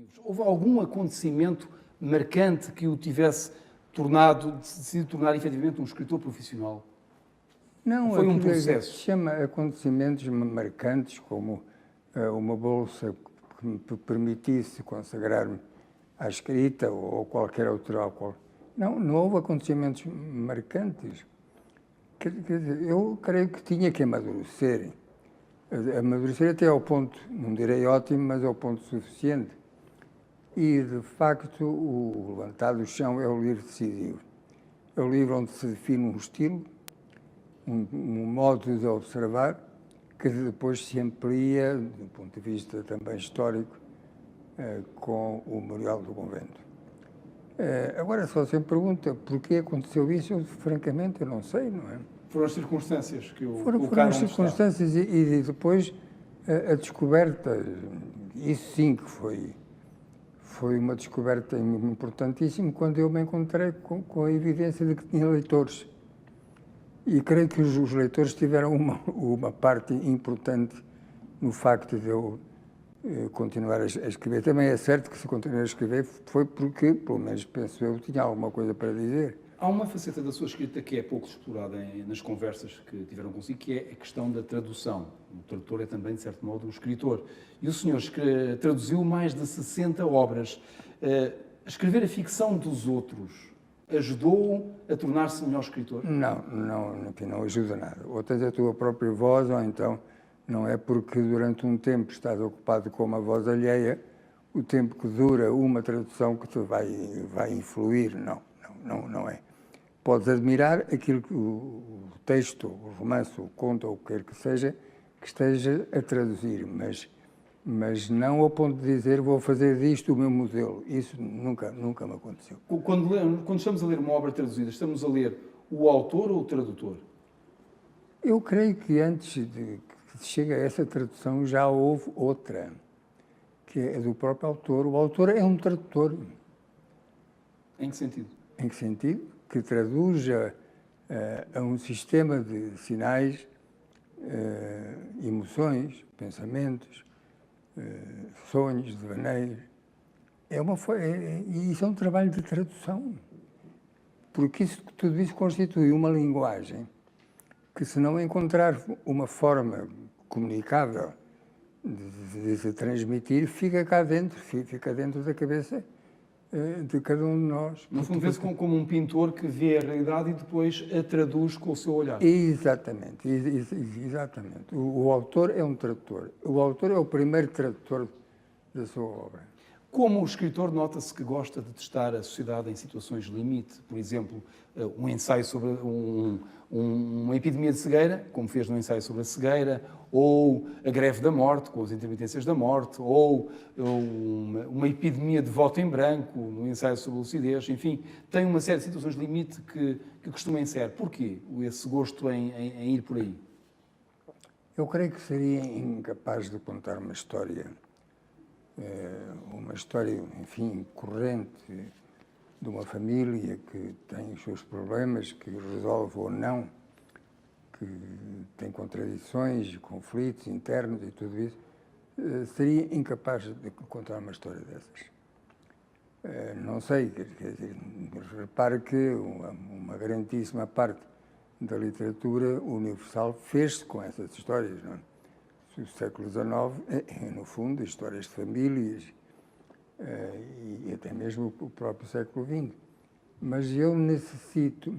livros. Houve algum acontecimento marcante que o tivesse decidido tornar efetivamente um escritor profissional? Não, Foi um aquilo processo? que se chama acontecimentos marcantes, como uma bolsa que me permitisse consagrar-me à escrita ou qualquer outro álcool. Não houve acontecimentos marcantes. Quer dizer, eu creio que tinha que amadurecer. Amadurecer até ao ponto, não direi ótimo, mas ao ponto suficiente. E, de facto, o Levantar do Chão é o livro decisivo. É o livro onde se define um estilo, um modo de observar, que depois se amplia, do ponto de vista também histórico, com o Memorial do Convento. Agora, se você me pergunta porquê aconteceu isso, eu, francamente, eu não sei, não é? Foram as circunstâncias que o Foram colocaram as onde está. circunstâncias e depois a descoberta, isso sim que foi uma descoberta importantíssima quando eu me encontrei com a evidência de que tinha leitores. E creio que os leitores tiveram uma parte importante no facto de eu continuar a escrever. Também é certo que se continuei a escrever foi porque, pelo menos penso eu, tinha alguma coisa para dizer. Há uma faceta da sua escrita que é pouco explorada nas conversas que tiveram consigo, que é a questão da tradução. O tradutor é também, de certo modo, um escritor. E o senhor traduziu mais de 60 obras. Escrever a ficção dos outros ajudou a tornar-se melhor escritor? Não ajuda nada. Ou tens a tua própria voz, ou então não é porque durante um tempo estás ocupado com uma voz alheia, o tempo que dura uma tradução que te vai influir. Não é. Podes admirar aquilo que o texto, o romance, o conto, ou o que quer que seja, que esteja a traduzir, mas não ao ponto de dizer vou fazer disto o meu modelo. Isso nunca me aconteceu. Quando estamos a ler uma obra traduzida, estamos a ler o autor ou o tradutor? Eu creio que antes de que chegue a essa tradução já houve outra, que é do próprio autor. O autor é um tradutor. Em que sentido? Em que sentido? Que traduz a um sistema de sinais, emoções, pensamentos, sonhos, devaneios. E isso é um trabalho de tradução. Porque tudo isso constitui uma linguagem que, se não encontrar uma forma comunicável de se transmitir, fica cá dentro, fica dentro da cabeça de cada um de nós. No fundo, vê-se como um pintor que vê a realidade e depois a traduz com o seu olhar. Exatamente. O autor é um tradutor. O autor é o primeiro tradutor da sua obra. Como escritor, nota-se que gosta de testar a sociedade em situações limite. Por exemplo, um ensaio sobre uma epidemia de cegueira, como fez no ensaio sobre a cegueira, ou a greve da morte, com as intermitências da morte, ou uma epidemia de voto em branco, no ensaio sobre a lucidez. Enfim, tem uma série de situações limite que costuma encerrar. Porquê esse gosto em ir por aí? Eu creio que seria incapaz de contar uma história, enfim, corrente de uma família que tem os seus problemas, que resolve ou não, que tem contradições, conflitos internos e tudo isso, seria incapaz de contar uma história dessas. Não sei, quer dizer, repare que uma grandíssima parte da literatura universal fez-se com essas histórias, não é? O século XIX é, no fundo, histórias de famílias e até mesmo o próprio século XX. Mas eu necessito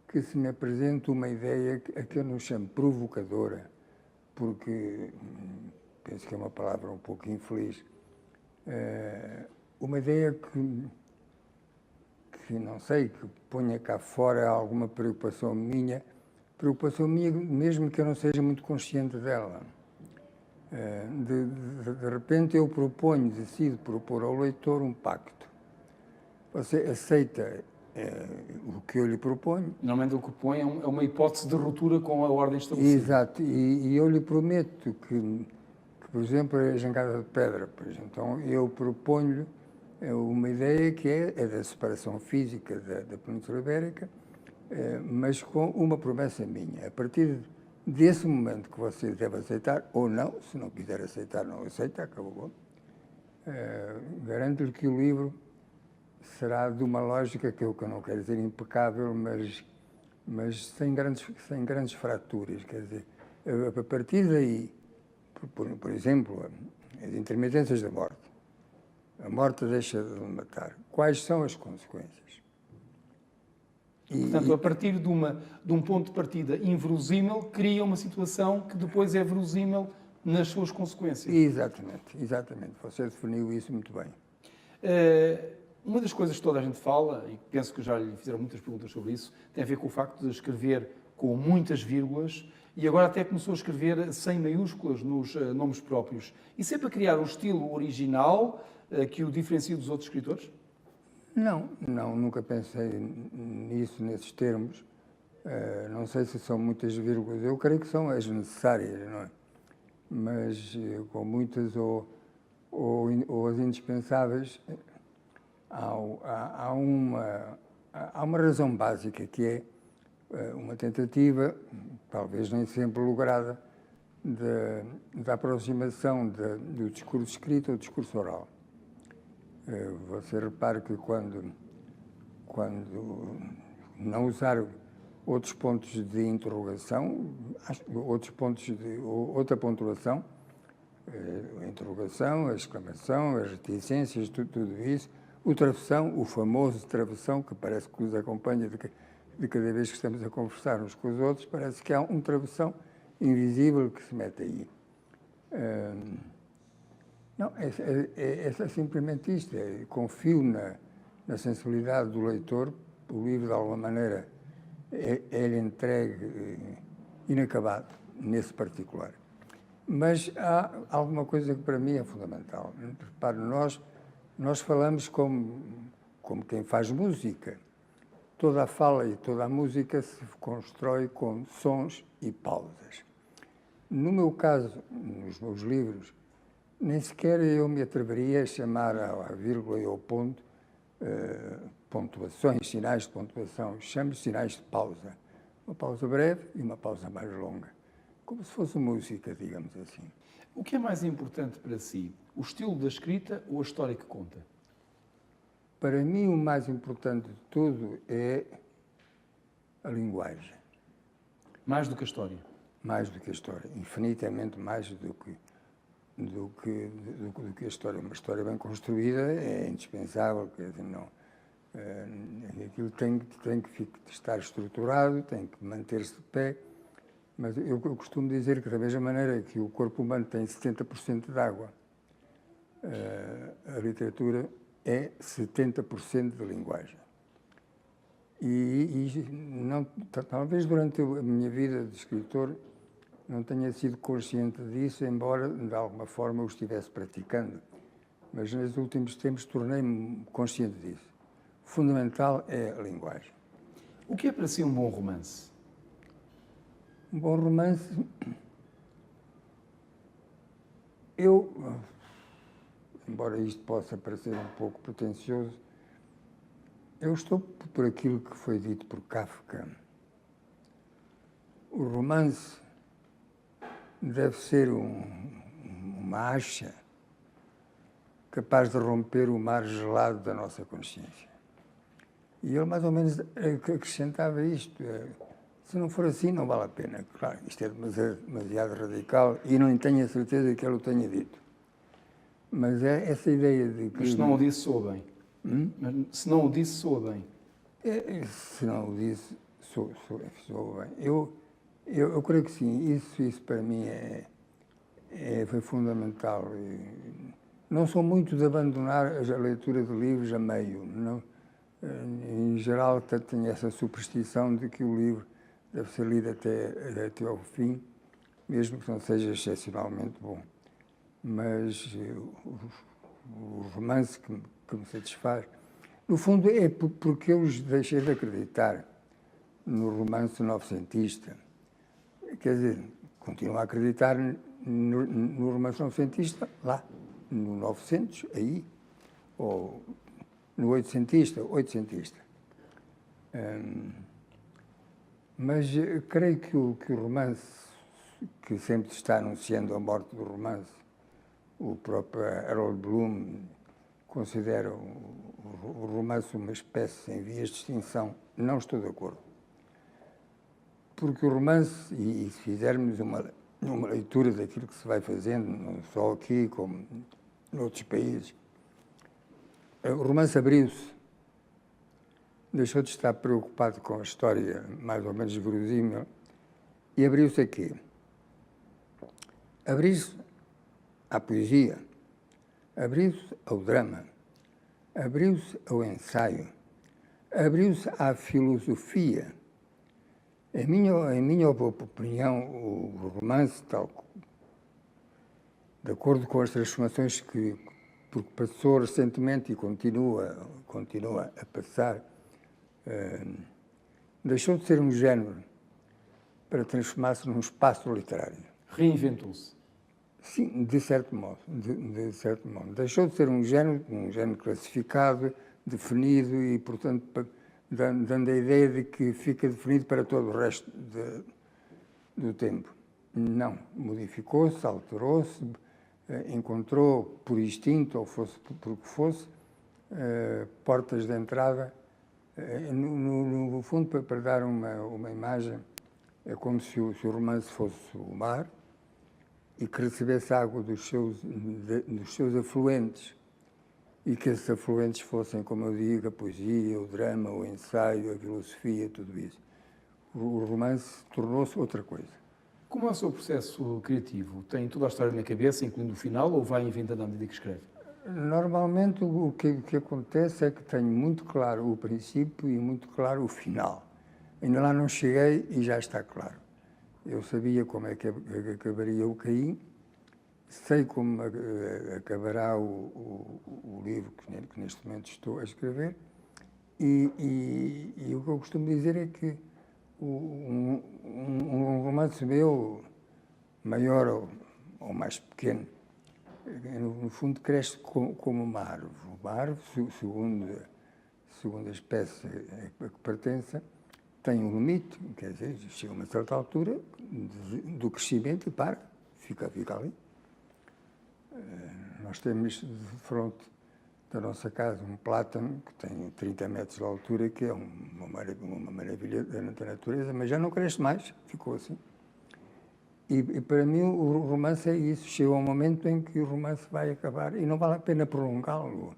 que se me apresente uma ideia a que eu não chamo provocadora, porque penso que é uma palavra um pouco infeliz, uma ideia que não sei, que ponha cá fora alguma preocupação minha mesmo que eu não seja muito consciente dela. De repente eu decido propor ao leitor um pacto. Você aceita o que eu lhe proponho? Normalmente o que põe é uma hipótese de ruptura com a ordem estabelecida. Exato, e eu lhe prometo que, por exemplo, a jangada de pedra, pois então eu proponho-lhe uma ideia que é da separação física da Península Ibérica, mas com uma promessa minha. A partir desse momento que você deve aceitar, ou não, se não quiser aceitar, não aceita, acabou. Garanto-lhe que o livro será de uma lógica que eu não quero dizer impecável, mas sem grandes fraturas. Quer dizer, a partir daí, por exemplo, as intermitências da morte. A morte deixa de matar. Quais são as consequências? Portanto, a partir de um ponto de partida inverosímil, cria uma situação que depois é verosímil nas suas consequências. Exatamente. Você definiu isso muito bem. Uma das coisas que toda a gente fala, e penso que já lhe fizeram muitas perguntas sobre isso, tem a ver com o facto de escrever com muitas vírgulas e agora até começou a escrever sem maiúsculas nos nomes próprios. E sempre a criar um estilo original que o diferencia dos outros escritores? Não, nunca pensei nisso, nesses termos. Não sei se são muitas vírgulas, eu creio que são as necessárias, não é? Mas com muitas ou as indispensáveis, há uma razão básica que é uma tentativa, talvez nem sempre lograda, da aproximação do discurso escrito ao discurso oral. Você repara que quando não usar outros pontos de interrogação, outra pontuação, a interrogação, a exclamação, as reticências, tudo isso, o travessão, o famoso travessão, que parece que nos acompanha de cada vez que estamos a conversar uns com os outros, parece que há um travessão invisível que se mete aí. Não, é simplesmente isto. Confio na sensibilidade do leitor. O livro, de alguma maneira, é-lhe entregue inacabado, nesse particular. Mas há alguma coisa que para mim é fundamental. Repare, nós falamos como quem faz música. Toda a fala e toda a música se constrói com sons e pausas. No meu caso, nos meus livros, nem sequer eu me atreveria a chamar à vírgula e ao ponto pontuações, sinais de pontuação. Chamo sinais de pausa. Uma pausa breve e uma pausa mais longa. Como se fosse música, digamos assim. O que é mais importante para si? O estilo da escrita ou a história que conta? Para mim, o mais importante de tudo é a linguagem. Mais do que a história? Mais do que a história. Infinitamente mais do que a história. Uma história bem construída é indispensável, quer dizer, não. Aquilo tem que estar estruturado, tem que manter-se de pé, mas eu costumo dizer que, da mesma maneira que o corpo humano tem 70% de água, a literatura é 70% de linguagem. E não, talvez durante a minha vida de escritor não tenha sido consciente disso, embora de alguma forma o estivesse praticando. Mas nos últimos tempos tornei-me consciente disso. Fundamental é a linguagem. O que é para si um bom romance? Um bom romance... embora isto possa parecer um pouco pretencioso, eu estou por aquilo que foi dito por Kafka. O romance deve ser uma acha capaz de romper o mar gelado da nossa consciência. E ele mais ou menos acrescentava isto. Se não for assim, não vale a pena. Claro, isto é demasiado radical e não tenho a certeza que ele o tenha dito. Mas é essa ideia de que... Mas se não o disse, soa bem. Mas se não o disse, soa bem. Se não o disse, soa bem. Eu creio que sim. Isso para mim foi fundamental. Não sou muito de abandonar a leitura de livros a meio. Não, em geral, tenho essa superstição de que o livro deve ser lido até ao fim, mesmo que não seja excepcionalmente bom. Mas o romance que me satisfaz, no fundo, é porque eu deixei de acreditar no romance novecentista. Quer dizer, continuo a acreditar no romance novecentista lá, no 900, aí, ou no oitocentista. Mas creio que o romance, que sempre está anunciando a morte do romance, o próprio Harold Bloom considera o romance uma espécie em vias de extinção. Não estou de acordo. Porque o romance, e se fizermos uma leitura daquilo que se vai fazendo, não só aqui como noutros países, o romance abriu-se, deixou de estar preocupado com a história mais ou menos verosímil e abriu-se a quê? Abriu-se à poesia, abriu-se ao drama, abriu-se ao ensaio, abriu-se à filosofia. Em minha opinião, o romance, de acordo com as transformações porque passou recentemente e continua a passar, deixou de ser um género para transformar-se num espaço literário. Reinventou-se. Sim, de certo modo. Deixou de ser um género classificado, definido e, portanto, dando a ideia de que fica definido para todo o resto do tempo. Não. Modificou-se, alterou-se, encontrou por instinto, ou fosse por que fosse, portas de entrada, no fundo, para dar uma imagem, é como se o romance fosse o mar e que recebesse água dos seus afluentes e que esses afluentes fossem, como eu digo, a poesia, o drama, o ensaio, a filosofia, tudo isso. O romance tornou-se outra coisa. Como é o seu processo criativo? Tem toda a história na cabeça, incluindo o final, ou vai inventando à medida que escreve? Normalmente o que acontece é que tenho muito claro o princípio e muito claro o final. Ainda lá não cheguei e já está claro. Eu sabia como é que acabaria o Caim, sei como acabará o livro que neste momento estou a escrever e o que eu costumo dizer é que um romance meu, maior ou mais pequeno, no fundo cresce como uma árvore. Uma árvore, segundo a espécie a que pertença, tem um limite, quer dizer, chega a uma certa altura do crescimento e fica ali. Nós temos de frente da nossa casa um plátano que tem 30 metros de altura, que é uma maravilha da natureza, mas já não cresce mais, ficou assim. E para mim o romance é isso, chega um momento em que o romance vai acabar e não vale a pena prolongá-lo.